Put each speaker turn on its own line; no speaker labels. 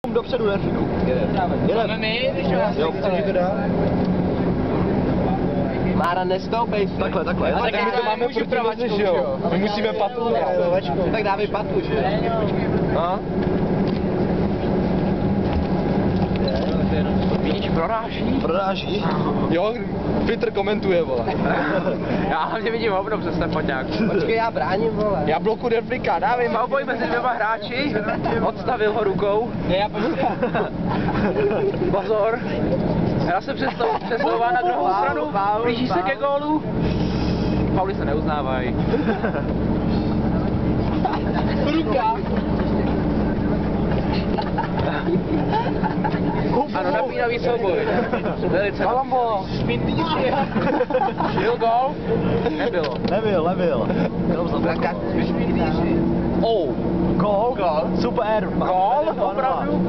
Dopředu Nerfiku. Jedeme
my, když
jo, chceš to dát?
Mára, nestoupej si.
Takhle.
A tak my to máme proti, že jo?
My musíme patu.
Tak dávej patu, že? No. Vidíš, proráží?
Jo, Twitter komentuje, vole.
Já hlavně vidím hovno přes ten foťák. Počkej, já bráním, vole.
Já bloku Nerfika, dávej.
Souboj mezi dvěma hráči, odstavil ho rukou. Pozor. Hra se přesouvá na druhou stranu, blíží se ke gólu. Fauly se neuznávají.
Ruka.
Ano, napínavý souboj. Velice.
Kalambo.
Byl gól? Nebylo.
Nebyl. Oh, gól. Super.
Gól? Opravdu?